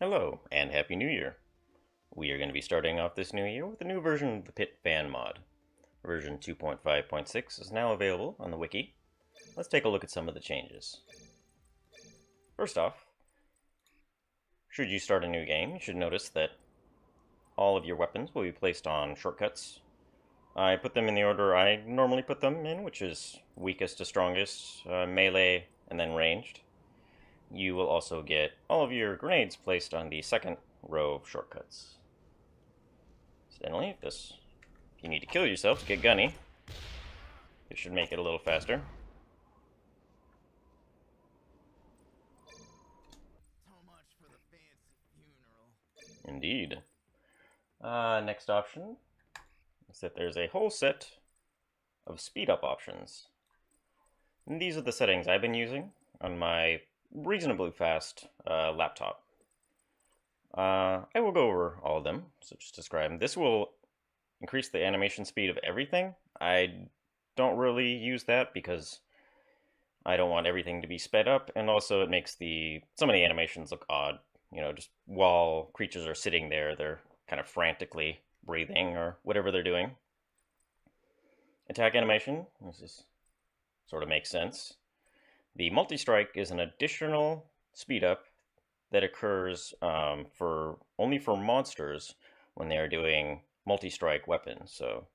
Hello, and Happy New Year! We are going to be starting off this new year with a new version of the Pit fan mod. Version 2.5.6 is now available on the wiki. Let's take a look at some of the changes. First off, should you start a new game, you should notice that all of your weapons will be placed on shortcuts. I put them in the order I normally put them in, which is weakest to strongest, melee, and then ranged. You will also get all of your grenades placed on the second row of shortcuts. Incidentally, if you need to kill yourself to get gunny, it should make it a little faster. So much for the fancy funeral. Indeed. Next option is that there's a whole set of speed up options. And these are the settings I've been using on my reasonably fast laptop. I will go over all of them, so just describe them. This will increase the animation speed of everything. I don't really use that because I don't want everything to be sped up, and also it makes some of the animations look odd. You know, just while creatures are sitting there, they're kind of frantically breathing or whatever they're doing. Attack animation, this sort of makes sense. The multi-strike is an additional speed up that occurs only for monsters when they are doing multi-strike weapons. So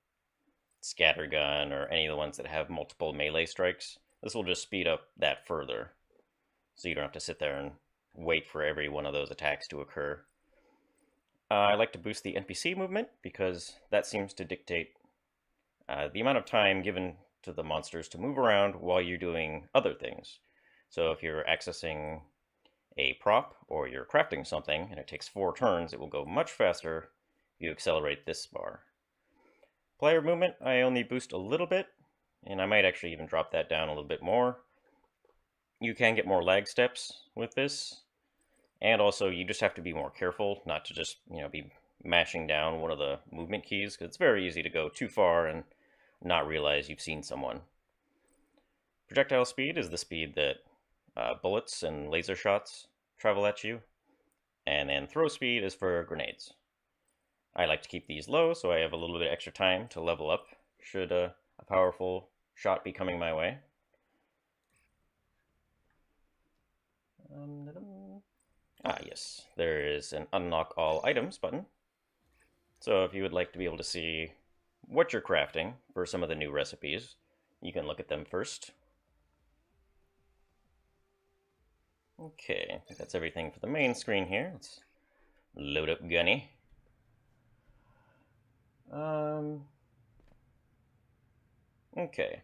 scattergun or any of the ones that have multiple melee strikes. This will just speed up that further, so you don't have to sit there and wait for every one of those attacks to occur. I like to boost the NPC movement because that seems to dictate the amount of time given to the monsters to move around while you're doing other things. So if you're accessing a prop or you're crafting something and it takes 4 turns, it will go much faster if you accelerate this bar. Player movement, I only boost a little bit, and I might actually even drop that down a little bit more. You can get more lag steps with this, and also you just have to be more careful not to just, be mashing down one of the movement keys, because it's very easy to go too far and not realize you've seen someone. Projectile speed is the speed that bullets and laser shots travel at you, and then throw speed is for grenades. I like to keep these low so I have a little bit extra time to level up should a powerful shot be coming my way. Yes, there is an unlock all items button. So if you would like to be able to see what you're crafting for some of the new recipes, you can look at them first. Okay, I think that's everything for the main screen here. Let's load up Gunny. Okay.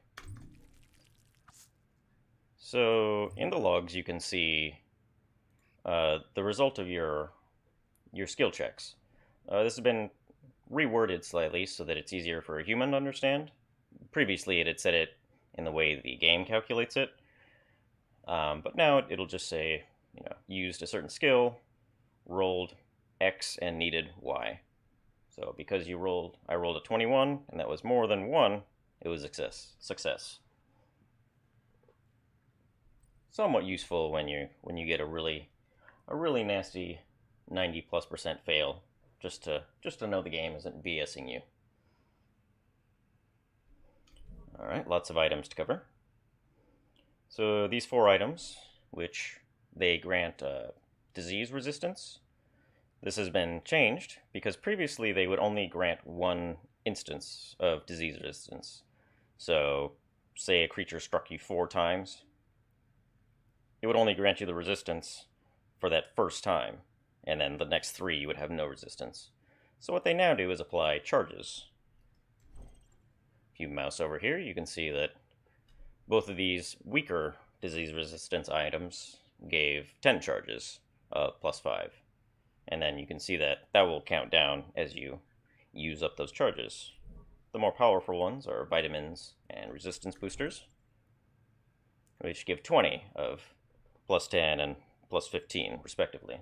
So in the logs you can see the result of your skill checks. This has been reworded slightly so that it's easier for a human to understand. Previously it had said it in the way the game calculates it, but now it'll just say, used a certain skill, rolled X and needed Y. So because I rolled a 21, and that was more than 1, it was success. Somewhat useful when you get a really nasty 90+% fail, just to know the game isn't BSing you. All right, lots of items to cover. So these 4 items, which they grant disease resistance. This has been changed because previously they would only grant 1 instance of disease resistance. So, say a creature struck you 4 times, it would only grant you the resistance for that first time, and then the next 3 you would have no resistance. So what they now do is apply charges. If you mouse over here, you can see that both of these weaker disease resistance items gave 10 charges of +5. And then you can see that will count down as you use up those charges. The more powerful ones are vitamins and resistance boosters, which give 20 of +10 and +15 respectively.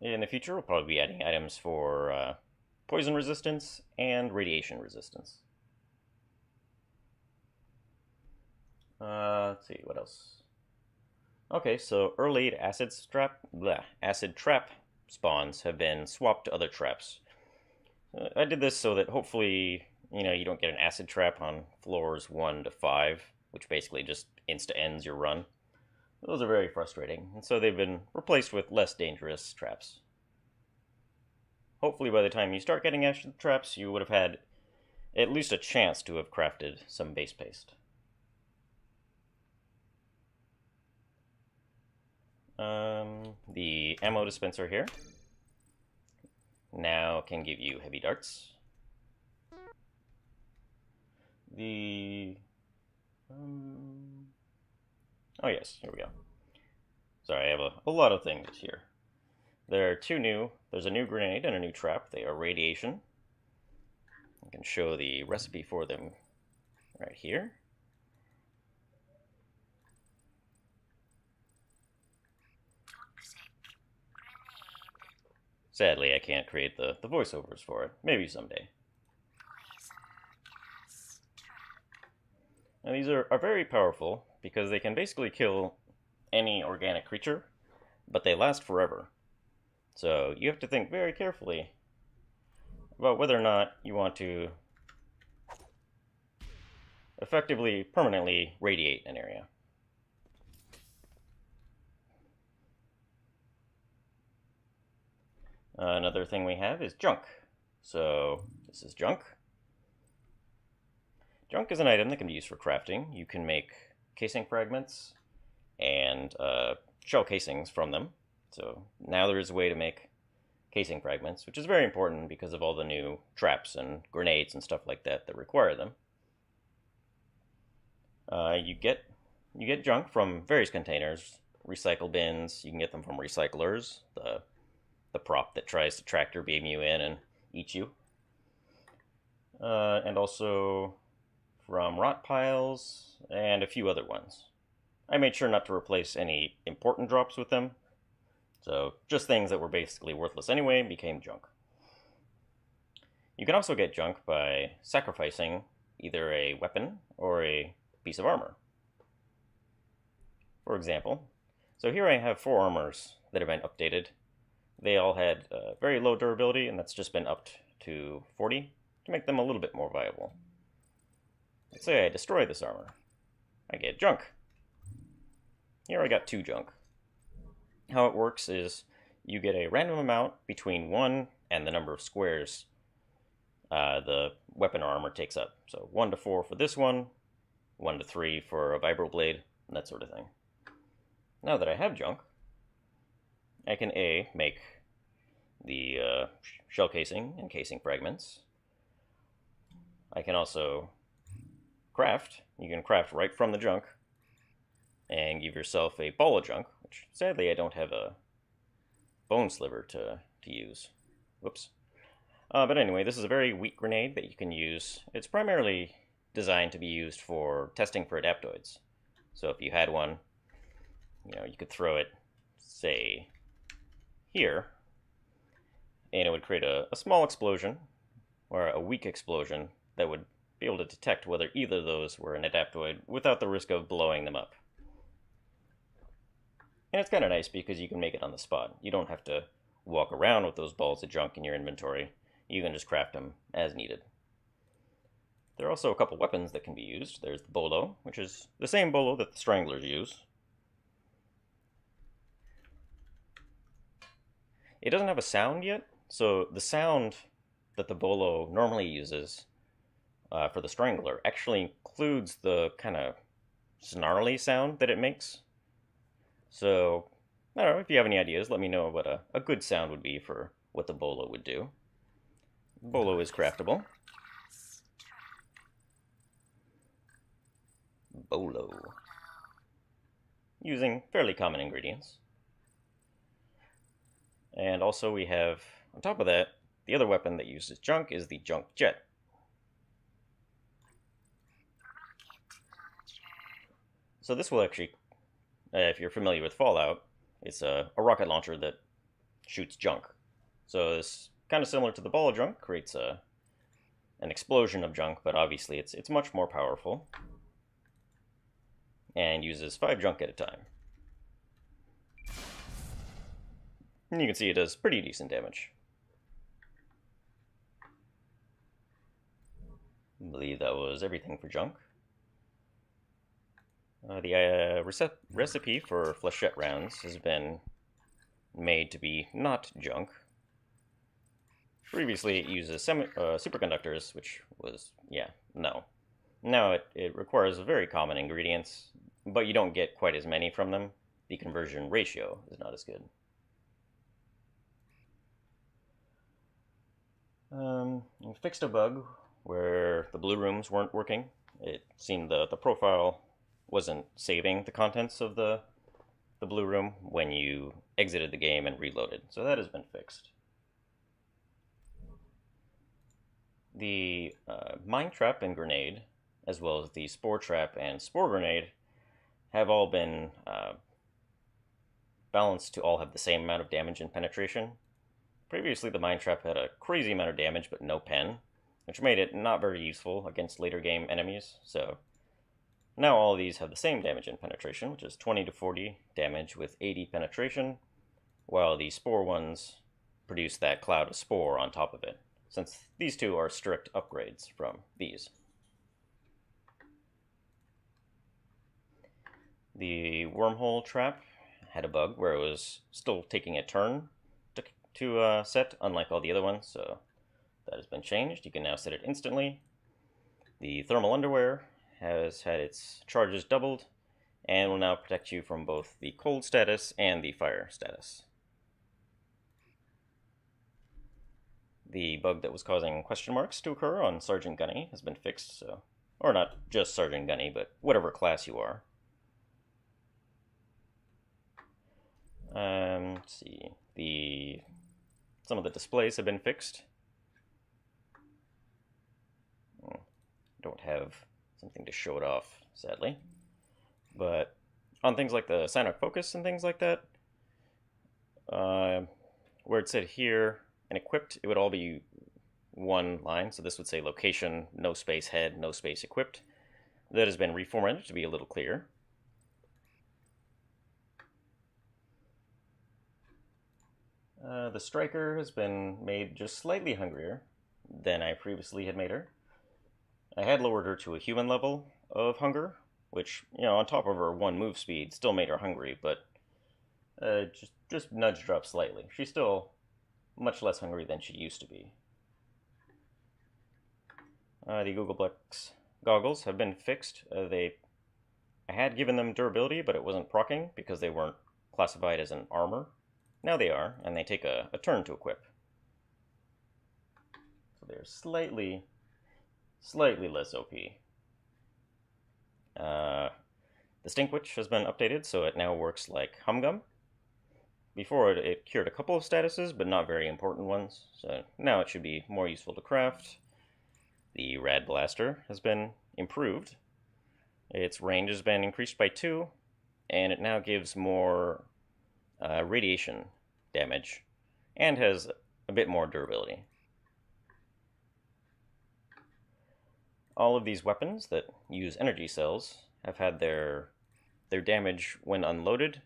In the future, we'll probably be adding items for poison resistance and radiation resistance. Let's see, what else? Okay, so early acid trap spawns have been swapped to other traps. I did this so that hopefully, you don't get an acid trap on floors 1 to 5, which basically just insta-ends your run. Those are very frustrating, and so they've been replaced with less dangerous traps. Hopefully by the time you start getting acid traps, you would have had at least a chance to have crafted some base paste. The ammo dispenser here now can give you heavy darts. Oh yes, here we go. Sorry, I have a lot of things here. There's a new grenade and a new trap. They are radiation. I can show the recipe for them right here. Sadly, I can't create the voiceovers for it. Maybe someday. Now, these are very powerful because they can basically kill any organic creature, but they last forever. So you have to think very carefully about whether or not you want to effectively, permanently radiate an area. Another thing we have is junk. So this is junk. Junk is an item that can be used for crafting. You can make casing fragments and shell casings from them. So now there is a way to make casing fragments, which is very important because of all the new traps and grenades and stuff like that that require them. You get junk from various containers, recycle bins. You can get them from recyclers, the prop that tries to tractor beam you in and eat you, and also from rot piles and a few other ones. I made sure not to replace any important drops with them, so just things that were basically worthless anyway became junk. You can also get junk by sacrificing either a weapon or a piece of armor. For example, so here I have 4 armors that have been updated. They all had very low durability, and that's just been upped to 40 to make them a little bit more viable. Let's say I destroy this armor. I get junk. Here I got 2 junk. How it works is you get a random amount between 1 and the number of squares the weapon or armor takes up. So 1 to 4 for this one, 1 to 3 for a vibroblade, and that sort of thing. Now that I have junk, I can make the shell casing and casing fragments. I can also craft. You can craft right from the junk and give yourself a ball of junk, which sadly I don't have a bone sliver to use. Whoops. But anyway, this is a very weak grenade that you can use. It's primarily designed to be used for testing for adaptoids. So if you had one, you could throw it, say, here, and it would create a small explosion, or a weak explosion, that would be able to detect whether either of those were an adaptoid without the risk of blowing them up. And it's kind of nice because you can make it on the spot. You don't have to walk around with those balls of junk in your inventory. You can just craft them as needed. There are also a couple weapons that can be used. There's the bolo, which is the same bolo that the stranglers use. It doesn't have a sound yet, so the sound that the bolo normally uses for the strangler actually includes the kind of snarly sound that it makes. So, I don't know, if you have any ideas, let me know what a good sound would be for what the bolo would do. Bolo is craftable. Bolo. Using fairly common ingredients. And also we have, on top of that, the other weapon that uses junk is the junk jet. So this will actually, if you're familiar with Fallout, it's a rocket launcher that shoots junk. So it's kind of similar to the ball of junk, creates an explosion of junk, but obviously it's much more powerful and uses 5 junk at a time. And you can see it does pretty decent damage. I believe that was everything for junk. The recipe for flechette rounds has been made to be not junk. Previously, it uses superconductors, which was, yeah, no. Now it requires very common ingredients, but you don't get quite as many from them. The conversion ratio is not as good. I fixed a bug where the blue rooms weren't working. It seemed the profile wasn't saving the contents of the blue room when you exited the game and reloaded. So that has been fixed. The mine trap and grenade, as well as the spore trap and spore grenade, have all been balanced to all have the same amount of damage and penetration. Previously, the mine trap had a crazy amount of damage but no pen, which made it not very useful against later game enemies, so now all of these have the same damage and penetration, which is 20 to 40 damage with 80 penetration, while the spore ones produce that cloud of spore on top of it, since these two are strict upgrades from these. The Wormhole Trap had a bug where it was still taking a turn to set, unlike all the other ones, so that has been changed. You can now set it instantly. The Thermal Underwear has had its charges doubled, and will now protect you from both the cold status and the fire status. The bug that was causing question marks to occur on Sergeant Gunny has been fixed, so, or not just Sergeant Gunny, but whatever class you are. Let's see. Some of the displays have been fixed. Don't have something to show it off, sadly. But on things like the Cyanoc Focus and things like that, where it said here and equipped, it would all be one line. So this would say location, no space head, no space equipped. That has been reformatted to be a little clearer. The Striker has been made just slightly hungrier than I previously had made her. I had lowered her to a human level of hunger, which, on top of her 1 move speed, still made her hungry, but just nudged her up slightly. She's still much less hungry than she used to be. The Googleplex goggles have been fixed. I had given them durability, but it wasn't proccing because they weren't classified as an armor. Now they are, and they take a turn to equip. So they're slightly less OP. The Stinkwitch has been updated, so it now works like Humgum. Before it cured a couple of statuses, but not very important ones, so now it should be more useful to craft. The Rad Blaster has been improved. Its range has been increased by 2, and it now gives more radiation damage, and has a bit more durability. All of these weapons that use energy cells have had their damage when unloaded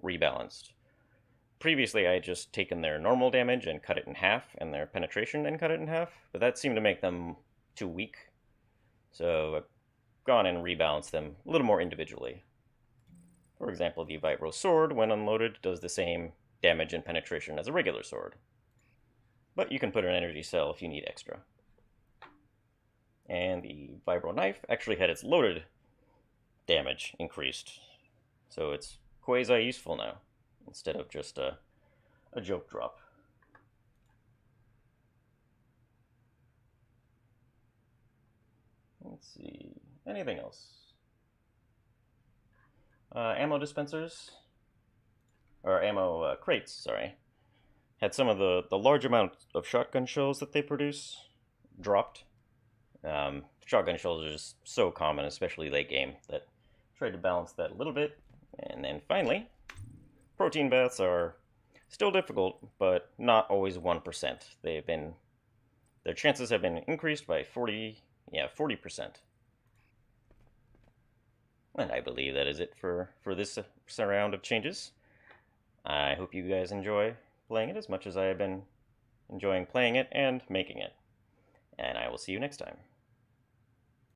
rebalanced. Previously, I had just taken their normal damage and cut it in half, and their penetration and cut it in half, but that seemed to make them too weak. So I've gone and rebalanced them a little more individually. For example, the Vibro Sword, when unloaded, does the same damage and penetration as a regular sword. But you can put an energy cell if you need extra. And the Vibro Knife actually had its loaded damage increased. So it's quasi-useful now, instead of just a joke drop. Let's see, anything else? Ammo dispensers, or ammo crates, sorry, had some of the large amount of shotgun shells that they produce dropped. Shotgun shells are just so common, especially late game, that I tried to balance that a little bit. And then finally, protein baths are still difficult, but not always 1%. Their chances have been increased by 40%. And I believe that is it for this round of changes. I hope you guys enjoy playing it as much as I have been enjoying playing it and making it. And I will see you next time.